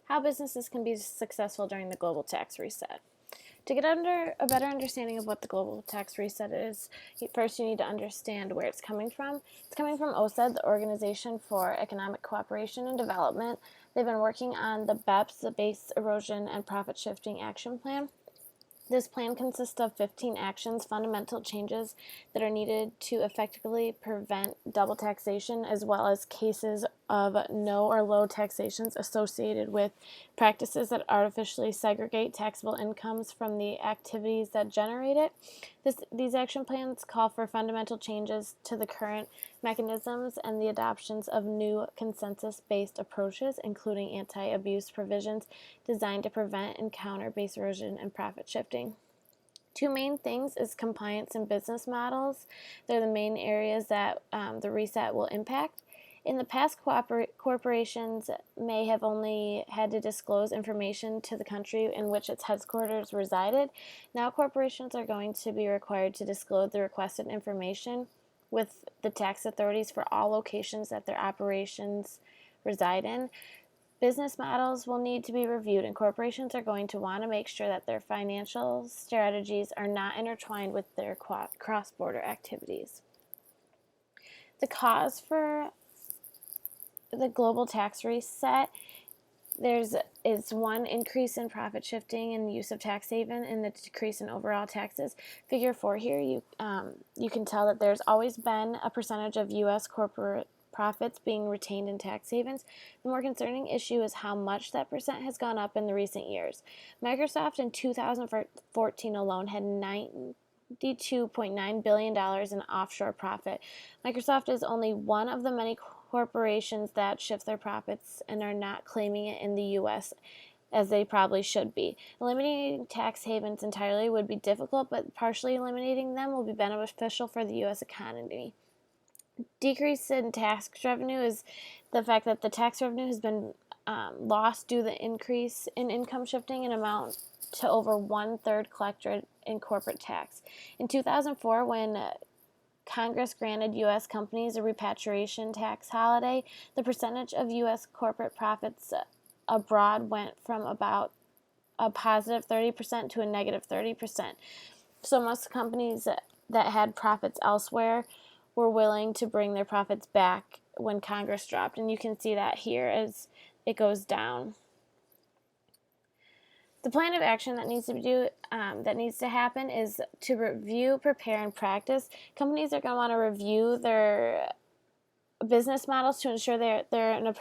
How businesses can be successful during the global tax reset. To get under a better understanding of what the global tax reset is, first you need to understand where it's coming from. It's coming from OSED, the Organization for Economic Cooperation and Development. They've been working on the BEPS, the Base Erosion and Profit Shifting Action Plan. This plan consists of 15 actions, fundamental changes that are needed to effectively prevent double taxation, as well as cases of no or low taxations associated with practices that artificially segregate taxable incomes from the activities that generate it. These action plans call for fundamental changes to the current mechanisms and the adoptions of new consensus-based approaches, including anti-abuse provisions designed to prevent and counter base erosion and profit shifting. Two main things is compliance and business models. They're the main areas that the reset will impact. In the past, corporations may have only had to disclose information to the country in which its headquarters resided. Now corporations are going to be required to disclose the requested information with the tax authorities for all locations that their operations reside in. Business models will need to be reviewed, and corporations are going to want to make sure that their financial strategies are not intertwined with their cross-border activities. The cause for the global tax reset is one, increase in profit shifting and the use of tax haven and the decrease in overall taxes. Figure 4 here, you can tell that there's always been a percentage of U.S. corporate profits being retained in tax havens. The more concerning issue is how much that percent has gone up in the recent years. Microsoft in 2014 alone had $92.9 billion in offshore profit. Microsoft is only one of the many corporations that shift their profits and are not claiming it in the U.S. as they probably should be. Eliminating tax havens entirely would be difficult, but partially eliminating them will be beneficial for the U.S. economy. Decrease in tax revenue is the fact that the tax revenue has been lost due to the increase in income shifting and amount to over 1/3 collected in corporate tax. In 2004, when Congress granted U.S. companies a repatriation tax holiday, the percentage of U.S. corporate profits abroad went from about a positive 30% to a negative 30%. So most companies that had profits elsewhere were willing to bring their profits back when Congress dropped, and you can see that here as it goes down. The plan of action that needs to happen is to review, prepare, and practice. Companies are going to want to review their business models to ensure they're in a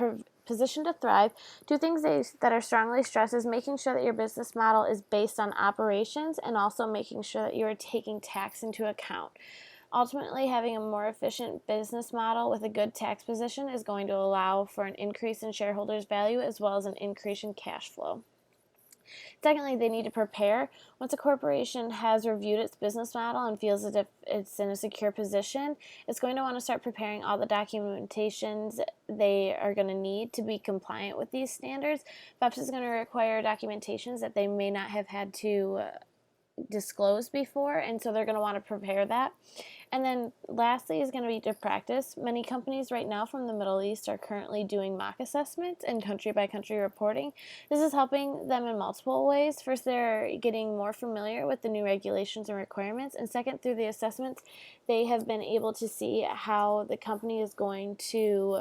position to thrive. Two things that are strongly stressed is making sure that your business model is based on operations and also making sure that you are taking tax into account. Ultimately, having a more efficient business model with a good tax position is going to allow for an increase in shareholders' value as well as an increase in cash flow. Secondly, they need to prepare. Once a corporation has reviewed its business model and feels as if it's in a secure position, it's going to want to start preparing all the documentations they are going to need to be compliant with these standards. BEPS is going to require documentations that they may not have had to disclosed before, and so they're going to want to prepare that. And then lastly is going to be to practice. Many companies right now from the Middle East are currently doing mock assessments and country by country reporting. This is helping them in multiple ways. First, they're getting more familiar with the new regulations and requirements, and second, through the assessments, they have been able to see how the company is going to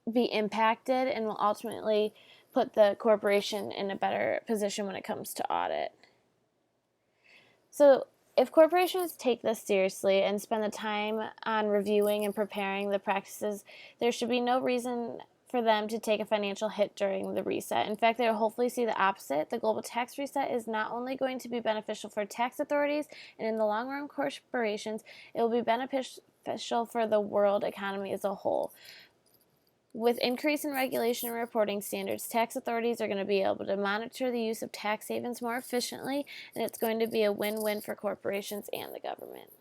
be impacted and will ultimately put the corporation in a better position when it comes to audit. So if corporations take this seriously and spend the time on reviewing and preparing the practices, there should be no reason for them to take a financial hit during the reset. In fact, they'll hopefully see the opposite. The global tax reset is not only going to be beneficial for tax authorities and in the long run corporations, it will be beneficial for the world economy as a whole. With increase in regulation and reporting standards, tax authorities are going to be able to monitor the use of tax havens more efficiently, and it's going to be a win-win for corporations and the government.